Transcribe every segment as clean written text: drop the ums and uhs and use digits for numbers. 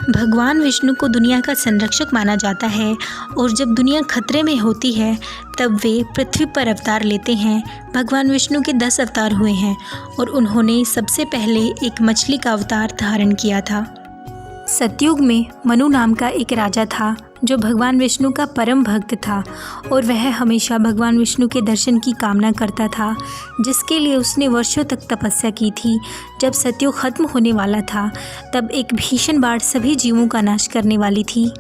भगवान विष्णु को दुनिया का संरक्षक माना जाता है और जब दुनिया खतरे में होती है तब वे पृथ्वी पर अवतार लेते हैं। भगवान विष्णु के 10 अवतार हुए हैं और उन्होंने सबसे पहले एक मछली का अवतार धारण किया था। सतयुग में मनु नाम का एक राजा था जो भगवान विष्णु का परम भक्त था और वह हमेशा भगवान विष्णु के दर्शन की कामना करता था, जिसके लिए उसने वर्षों तक तपस्या की थी। जब सतयुग खत्म होने वाला था तब एक भीषण बाढ़ सभी जीवों का नाश करने वाली थी।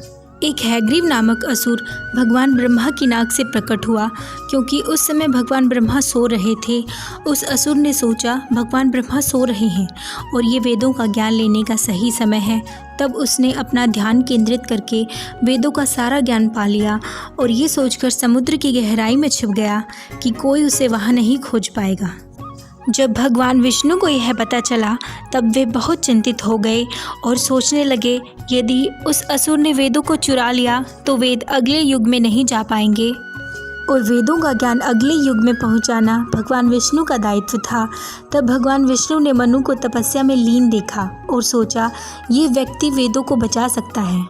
एक हैग्रीव नामक असुर भगवान ब्रह्मा की नाक से प्रकट हुआ, क्योंकि उस समय भगवान ब्रह्मा सो रहे थे। उस असुर ने सोचा भगवान ब्रह्मा सो रहे हैं और ये वेदों का ज्ञान लेने का सही समय है। तब उसने अपना ध्यान केंद्रित करके वेदों का सारा ज्ञान पा लिया और ये सोचकर समुद्र की गहराई में छिप गया कि कोई उसे वहाँ नहीं खोज पाएगा। जब भगवान विष्णु को यह पता चला तब वे बहुत चिंतित हो गए और सोचने लगे, यदि उस असुर ने वेदों को चुरा लिया तो वेद अगले युग में नहीं जा पाएंगे और वेदों का ज्ञान अगले युग में पहुंचाना भगवान विष्णु का दायित्व था। तब भगवान विष्णु ने मनु को तपस्या में लीन देखा और सोचा ये व्यक्ति वेदों को बचा सकता है।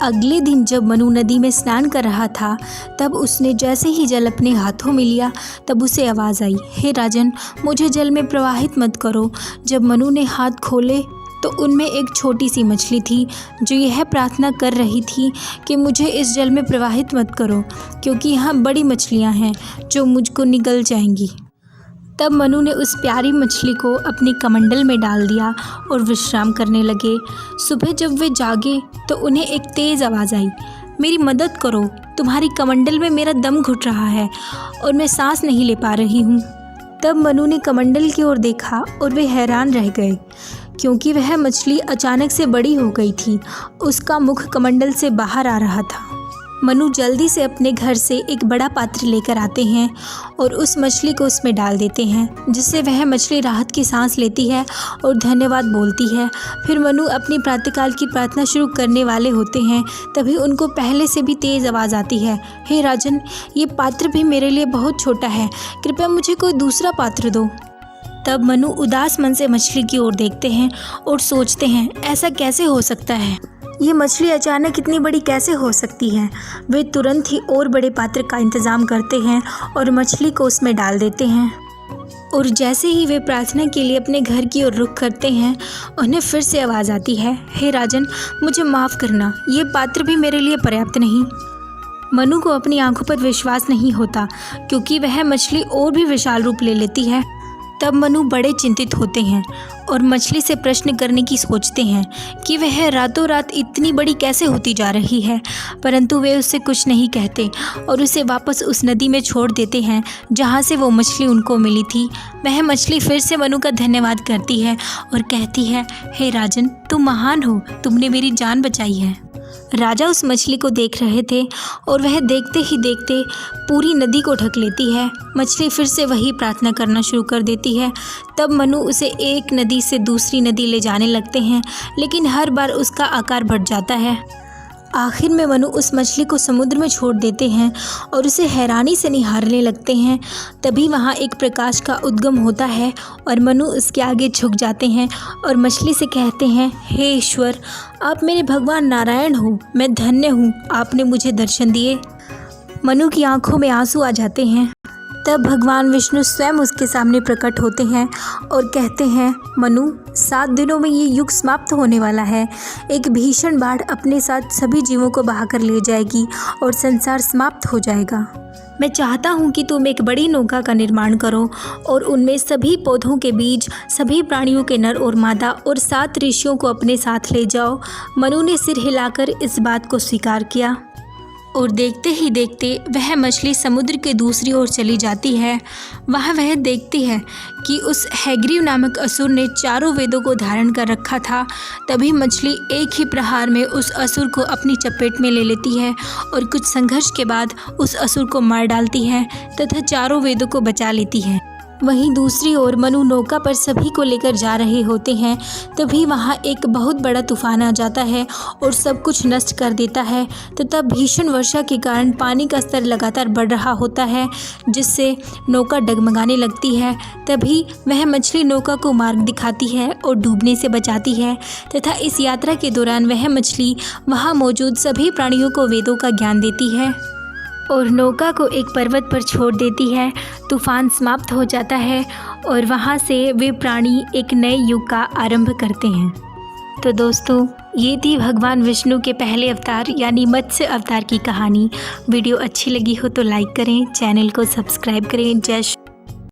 अगले दिन जब मनु नदी में स्नान कर रहा था तब उसने जैसे ही जल अपने हाथों में लिया तब उसे आवाज़ आई, हे राजन, मुझे जल में प्रवाहित मत करो। जब मनु ने हाथ खोले तो उनमें एक छोटी सी मछली थी जो यह प्रार्थना कर रही थी कि मुझे इस जल में प्रवाहित मत करो, क्योंकि यहाँ बड़ी मछलियाँ हैं जो मुझको निगल जाएंगी। तब मनु ने उस प्यारी मछली को अपने कमंडल में डाल दिया और विश्राम करने लगे। सुबह जब वे जागे तो उन्हें एक तेज़ आवाज़ आई, मेरी मदद करो, तुम्हारी कमंडल में मेरा दम घुट रहा है और मैं सांस नहीं ले पा रही हूँ। तब मनु ने कमंडल की ओर देखा और वे हैरान रह गए, क्योंकि वह मछली अचानक से बड़ी हो गई थी। उसका मुख कमंडल से बाहर आ रहा था। मनु जल्दी से अपने घर से एक बड़ा पात्र लेकर आते हैं और उस मछली को उसमें डाल देते हैं, जिससे वह मछली राहत की सांस लेती है और धन्यवाद बोलती है। फिर मनु अपनी प्रातःकाल की प्रार्थना शुरू करने वाले होते हैं, तभी उनको पहले से भी तेज़ आवाज़ आती है, हे राजन, ये पात्र भी मेरे लिए बहुत छोटा है, कृपया मुझे कोई दूसरा पात्र दो। तब मनु उदास मन से मछली की ओर देखते हैं और सोचते हैं, ऐसा कैसे हो सकता है, ये मछली अचानक इतनी बड़ी कैसे हो सकती है। वे तुरंत ही और बड़े पात्र का इंतज़ाम करते हैं और मछली को उसमें डाल देते हैं। और जैसे ही वे प्रार्थना के लिए अपने घर की ओर रुख करते हैं, उन्हें फिर से आवाज़ आती है, हे राजन, मुझे माफ़ करना, ये पात्र भी मेरे लिए पर्याप्त नहीं। मनु को अपनी आंखों पर विश्वास नहीं होता, क्योंकि वह मछली और भी विशाल रूप ले लेती है। तब मनु बड़े चिंतित होते हैं और मछली से प्रश्न करने की सोचते हैं कि वह रातों रात इतनी बड़ी कैसे होती जा रही है, परंतु वे उससे कुछ नहीं कहते और उसे वापस उस नदी में छोड़ देते हैं जहाँ से वो मछली उनको मिली थी। वह मछली फिर से मनु का धन्यवाद करती है और कहती है, हे राजन, तुम महान हो, तुमने मेरी जान बचाई है। राजा उस मछली को देख रहे थे और वह देखते ही देखते पूरी नदी को ढक लेती है। मछली फिर से वही प्रार्थना करना शुरू कर देती है। तब मनु उसे एक नदी से दूसरी नदी ले जाने लगते हैं, लेकिन हर बार उसका आकार बढ़ जाता है। आखिर में मनु उस मछली को समुद्र में छोड़ देते हैं और उसे हैरानी से निहारने लगते हैं। तभी वहाँ एक प्रकाश का उद्गम होता है और मनु उसके आगे झुक जाते हैं और मछली से कहते हैं, हे ईश्वर, आप मेरे भगवान नारायण हो, मैं धन्य हूँ, आपने मुझे दर्शन दिए। मनु की आंखों में आंसू आ जाते हैं। तब भगवान विष्णु स्वयं उसके सामने प्रकट होते हैं और कहते हैं, मनु, 7 दिनों में ये युग समाप्त होने वाला है। एक भीषण बाढ़ अपने साथ सभी जीवों को बहाकर ले जाएगी और संसार समाप्त हो जाएगा। मैं चाहता हूँ कि तुम एक बड़ी नौका का निर्माण करो और उनमें सभी पौधों के बीज, सभी प्राणियों के नर और मादा और 7 ऋषियों को अपने साथ ले जाओ। मनु ने सिर हिलाकर इस बात को स्वीकार किया और देखते ही देखते वह मछली समुद्र के दूसरी ओर चली जाती है। वहाँ वह देखती है कि उस हैग्रीव नामक असुर ने चारों वेदों को धारण कर रखा था। तभी मछली एक ही प्रहार में उस असुर को अपनी चपेट में ले लेती है और कुछ संघर्ष के बाद उस असुर को मार डालती है तथा चारों वेदों को बचा लेती है। वहीं दूसरी ओर मनु नौका पर सभी को लेकर जा रहे होते हैं। तभी वहाँ एक बहुत बड़ा तूफान आ जाता है और सब कुछ नष्ट कर देता है। तो तब भीषण वर्षा के कारण पानी का स्तर लगातार बढ़ रहा होता है, जिससे नौका डगमगाने लगती है। तभी वह मछली नौका को मार्ग दिखाती है और डूबने से बचाती है तथा इस यात्रा के दौरान वह मछली वहाँ मौजूद सभी प्राणियों को वेदों का ज्ञान देती है और नौका को एक पर्वत पर छोड़ देती है। तूफान समाप्त हो जाता है और वहाँ से वे प्राणी एक नए युग का आरंभ करते हैं। तो दोस्तों, ये थी भगवान विष्णु के पहले अवतार यानी मत्स्य अवतार की कहानी। वीडियो अच्छी लगी हो तो लाइक करें, चैनल को सब्सक्राइब करें। जय श्री